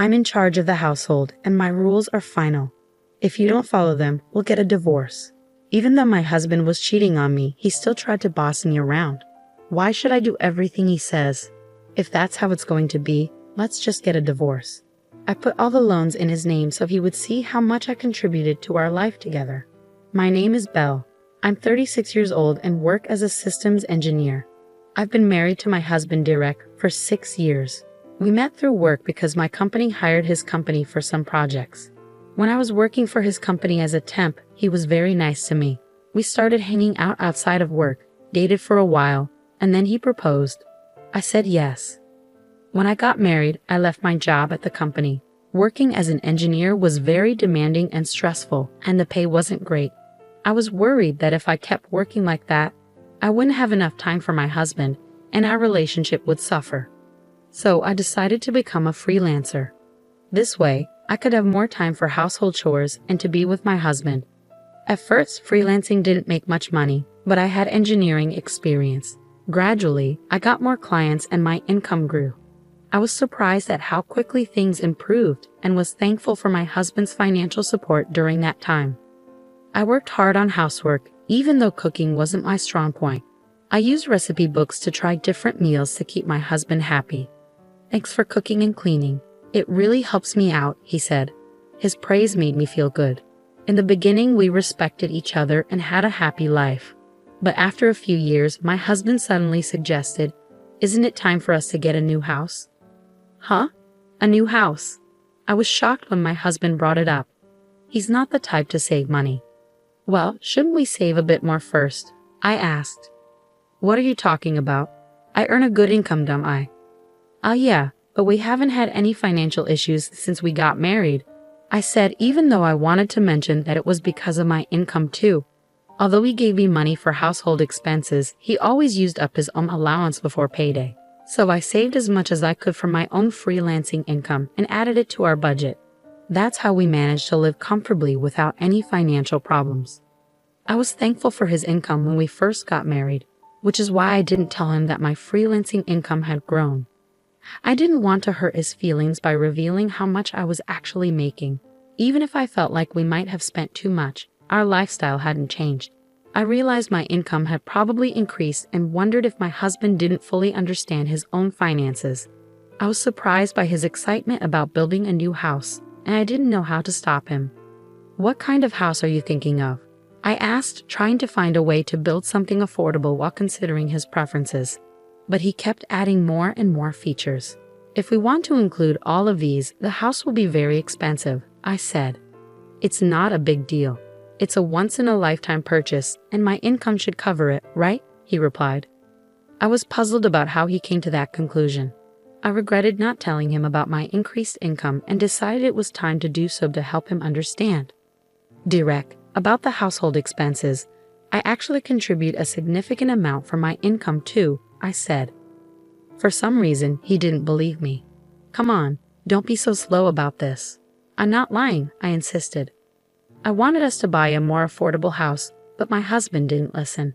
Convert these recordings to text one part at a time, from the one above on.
I'm in charge of the household, and my rules are final. If you don't follow them, we'll get a divorce. Even though my husband was cheating on me, he still tried to boss me around. Why should I do everything he says? If that's how it's going to be, let's just get a divorce. I put all the loans in his name so he would see how much I contributed to our life together. My name is Belle. I'm 36 years old and work as a systems engineer. I've been married to my husband Derek for 6 years. We met through work because my company hired his company for some projects. When I was working for his company as a temp, he was very nice to me. We started hanging out outside of work, dated for a while, and then he proposed. I said yes. When I got married, I left my job at the company. Working as an engineer was very demanding and stressful, and the pay wasn't great. I was worried that if I kept working like that, I wouldn't have enough time for my husband, and our relationship would suffer. So I decided to become a freelancer. This way, I could have more time for household chores and to be with my husband. At first, freelancing didn't make much money, but I had engineering experience. Gradually, I got more clients and my income grew. I was surprised at how quickly things improved and was thankful for my husband's financial support during that time. I worked hard on housework, even though cooking wasn't my strong point. I used recipe books to try different meals to keep my husband happy. Thanks for cooking and cleaning. It really helps me out, he said. His praise made me feel good. In the beginning, we respected each other and had a happy life. But after a few years, my husband suddenly suggested, "Isn't it time for us to get a new house?" Huh? A new house? I was shocked when my husband brought it up. He's not the type to save money. Well, shouldn't we save a bit more first? I asked. What are you talking about? I earn a good income, don't I? Yeah, but we haven't had any financial issues since we got married, I said, even though I wanted to mention that it was because of my income too. Although he gave me money for household expenses, he always used up his own allowance before payday. So I saved as much as I could from my own freelancing income and added it to our budget. That's how we managed to live comfortably without any financial problems. I was thankful for his income when we first got married, which is why I didn't tell him that my freelancing income had grown. I didn't want to hurt his feelings by revealing how much I was actually making. Even if I felt like we might have spent too much, our lifestyle hadn't changed. I realized my income had probably increased and wondered if my husband didn't fully understand his own finances. I was surprised by his excitement about building a new house, and I didn't know how to stop him. What kind of house are you thinking of? I asked, trying to find a way to build something affordable while considering his preferences. But he kept adding more and more features. If we want to include all of these, the house will be very expensive, I said. It's not a big deal. It's a once-in-a-lifetime purchase, and my income should cover it, right? He replied. I was puzzled about how he came to that conclusion. I regretted not telling him about my increased income and decided it was time to do so to help him understand. Derek, about the household expenses, I actually contribute a significant amount from my income too, I said. For some reason, he didn't believe me. Come on, don't be so slow about this. I'm not lying, I insisted. I wanted us to buy a more affordable house, but my husband didn't listen.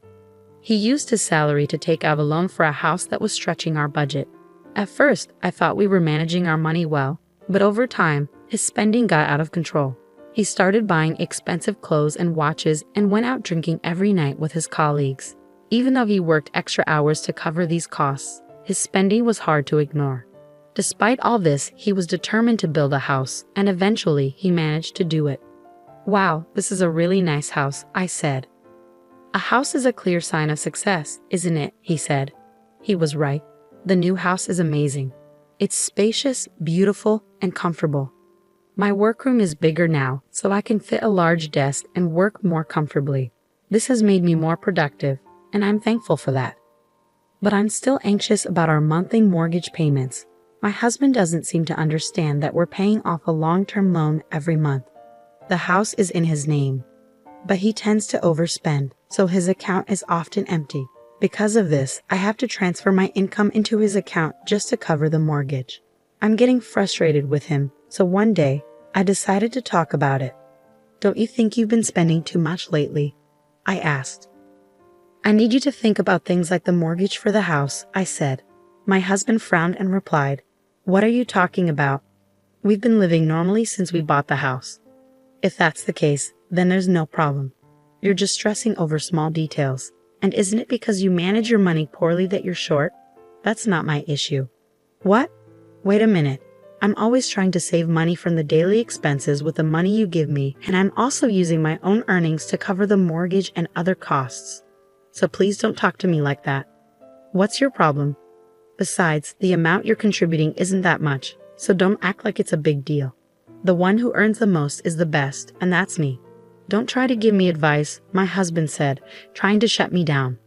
He used his salary to take out a loan for a house that was stretching our budget. At first, I thought we were managing our money well, but over time, his spending got out of control. He started buying expensive clothes and watches and went out drinking every night with his colleagues. Even though he worked extra hours to cover these costs, his spending was hard to ignore. Despite all this, he was determined to build a house, and eventually he managed to do it. Wow, this is a really nice house, I said. A house is a clear sign of success, isn't it? He said. He was right. The new house is amazing. It's spacious, beautiful, and comfortable. My workroom is bigger now, so I can fit a large desk and work more comfortably. This has made me more productive, and I'm thankful for that. But I'm still anxious about our monthly mortgage payments. My husband doesn't seem to understand that we're paying off a long-term loan every month. The house is in his name, but he tends to overspend, so his account is often empty. Because of this, I have to transfer my income into his account just to cover the mortgage. I'm getting frustrated with him, so one day, I decided to talk about it. Don't you think you've been spending too much lately? I asked. I need you to think about things like the mortgage for the house, I said. My husband frowned and replied, What are you talking about? We've been living normally since we bought the house. If that's the case, then there's no problem. You're just stressing over small details. And isn't it because you manage your money poorly that you're short? That's not my issue. What? Wait a minute. I'm always trying to save money from the daily expenses with the money you give me, and I'm also using my own earnings to cover the mortgage and other costs. So please don't talk to me like that. What's your problem? Besides, the amount you're contributing isn't that much, so don't act like it's a big deal. The one who earns the most is the best, and that's me. Don't try to give me advice, my husband said, trying to shut me down.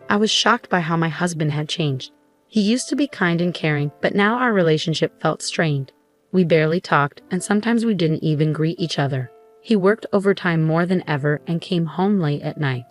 I was shocked by how my husband had changed. He used to be kind and caring, but now our relationship felt strained. We barely talked, and sometimes we didn't even greet each other. He worked overtime more than ever and came home late at night.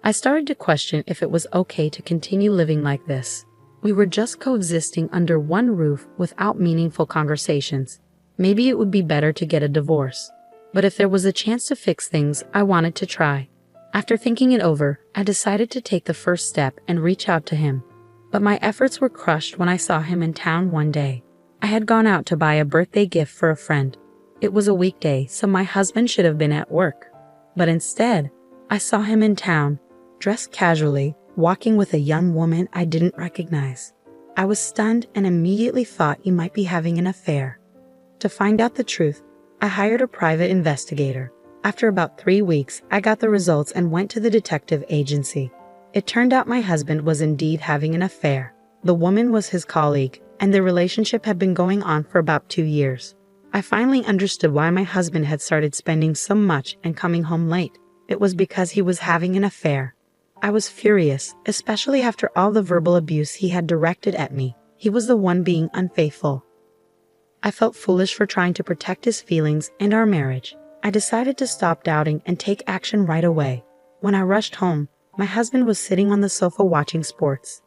I started to question if it was okay to continue living like this. We were just coexisting under one roof without meaningful conversations. Maybe it would be better to get a divorce. But if there was a chance to fix things, I wanted to try. After thinking it over, I decided to take the first step and reach out to him. But my efforts were crushed when I saw him in town one day. I had gone out to buy a birthday gift for a friend. It was a weekday, so my husband should have been at work. But instead, I saw him in town, dressed casually, walking with a young woman I didn't recognize. I was stunned and immediately thought he might be having an affair. To find out the truth, I hired a private investigator. After about 3 weeks, I got the results and went to the detective agency. It turned out my husband was indeed having an affair. The woman was his colleague, and their relationship had been going on for about 2 years. I finally understood why my husband had started spending so much and coming home late. It was because he was having an affair. I was furious, especially after all the verbal abuse he had directed at me. He was the one being unfaithful. I felt foolish for trying to protect his feelings and our marriage. I decided to stop doubting and take action right away. When I rushed home, my husband was sitting on the sofa watching sports.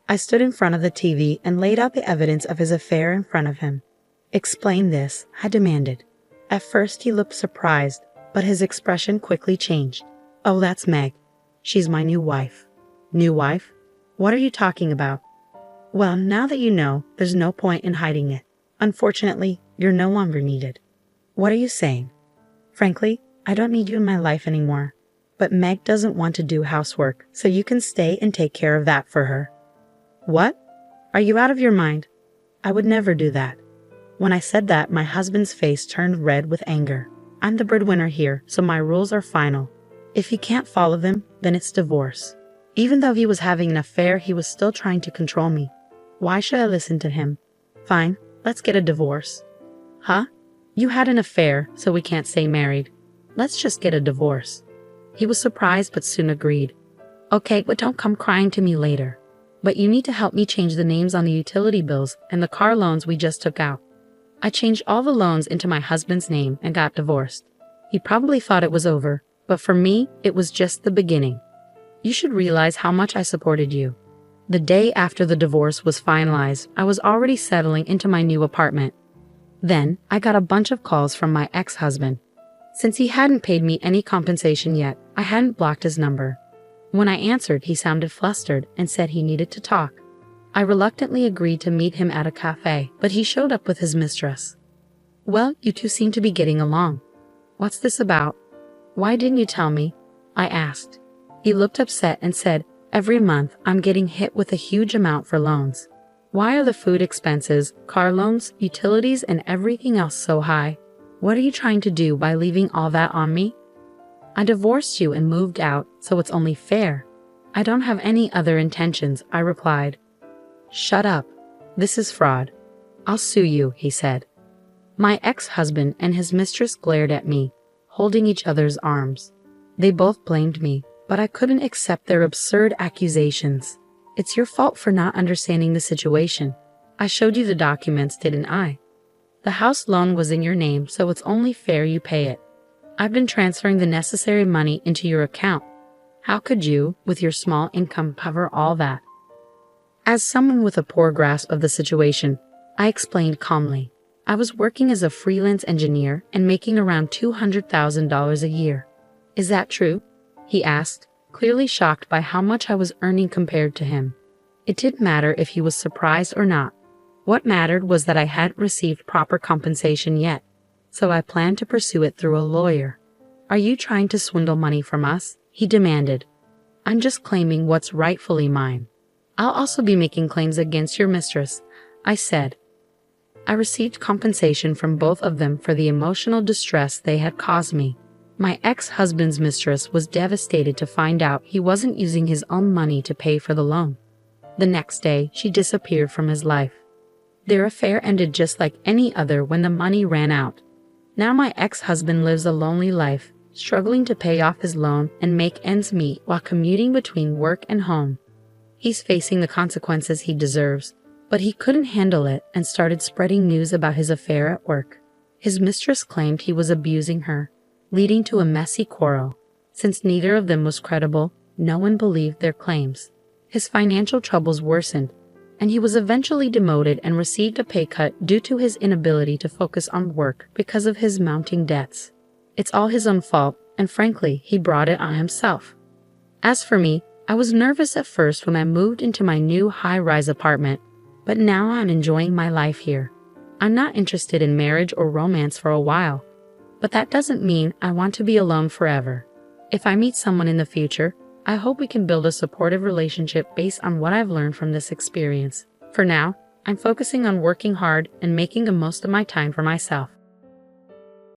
I stood in front of the TV and laid out the evidence of his affair in front of him. "Explain this," I demanded. At first he looked surprised, but his expression quickly changed. "Oh, that's Meg. She's my new wife." "New wife? What are you talking about?" "Well, now that you know, there's no point in hiding it. Unfortunately, you're no longer needed." "What are you saying?" "Frankly, I don't need you in my life anymore. But Meg doesn't want to do housework, so you can stay and take care of that for her." "What? Are you out of your mind?" "I would never do that." When I said that, my husband's face turned red with anger. "I'm the breadwinner here, so my rules are final. If he can't follow them, then it's divorce." Even though he was having an affair, he was still trying to control me. Why should I listen to him? "Fine, let's get a divorce." "Huh? You had an affair, so we can't stay married. Let's just get a divorce." He was surprised but soon agreed. "Okay, but don't come crying to me later. But you need to help me change the names on the utility bills and the car loans we just took out." I changed all the loans into my husband's name and got divorced. He probably thought it was over, but for me, it was just the beginning. You should realize how much I supported you. The day after the divorce was finalized, I was already settling into my new apartment. Then, I got a bunch of calls from my ex-husband. Since he hadn't paid me any compensation yet, I hadn't blocked his number. When I answered, he sounded flustered and said he needed to talk. I reluctantly agreed to meet him at a cafe, but he showed up with his mistress. "Well, you two seem to be getting along. What's this about?" "Why didn't you tell me?" I asked. He looked upset and said, "Every month, I'm getting hit with a huge amount for loans. Why are the food expenses, car loans, utilities, and everything else so high? What are you trying to do by leaving all that on me?" "I divorced you and moved out, so it's only fair." "I don't have any other intentions," I replied. "Shut up. This is fraud. I'll sue you," he said. My ex-husband and his mistress glared at me, holding each other's arms. They both blamed me, but I couldn't accept their absurd accusations. "It's your fault for not understanding the situation. I showed you the documents, didn't I? The house loan was in your name, so it's only fair you pay it. I've been transferring the necessary money into your account. How could you, with your small income, cover all that?" As someone with a poor grasp of the situation, I explained calmly. I was working as a freelance engineer and making around $200,000 a year. "Is that true?" he asked, clearly shocked by how much I was earning compared to him. It didn't matter if he was surprised or not. What mattered was that I hadn't received proper compensation yet, so I planned to pursue it through a lawyer. Are you trying to swindle money from us? He demanded. I'm just claiming what's rightfully mine. I'll also be making claims against your mistress, I said. I received compensation from both of them for the emotional distress they had caused me. My ex-husband's mistress was devastated to find out he wasn't using his own money to pay for the loan. The next day, she disappeared from his life. Their affair ended just like any other when the money ran out. Now my ex-husband lives a lonely life, struggling to pay off his loan and make ends meet while commuting between work and home. He's facing the consequences he deserves, but he couldn't handle it and started spreading news about his affair at work. His mistress claimed he was abusing her, leading to a messy quarrel. Since neither of them was credible, no one believed their claims. His financial troubles worsened, and he was eventually demoted and received a pay cut due to his inability to focus on work because of his mounting debts. It's all his own fault, and frankly, he brought it on himself. As for me, I was nervous at first when I moved into my new high-rise apartment, but now I'm enjoying my life here. I'm not interested in marriage or romance for a while, but that doesn't mean I want to be alone forever. If I meet someone in the future, I hope we can build a supportive relationship based on what I've learned from this experience. For now, I'm focusing on working hard and making the most of my time for myself.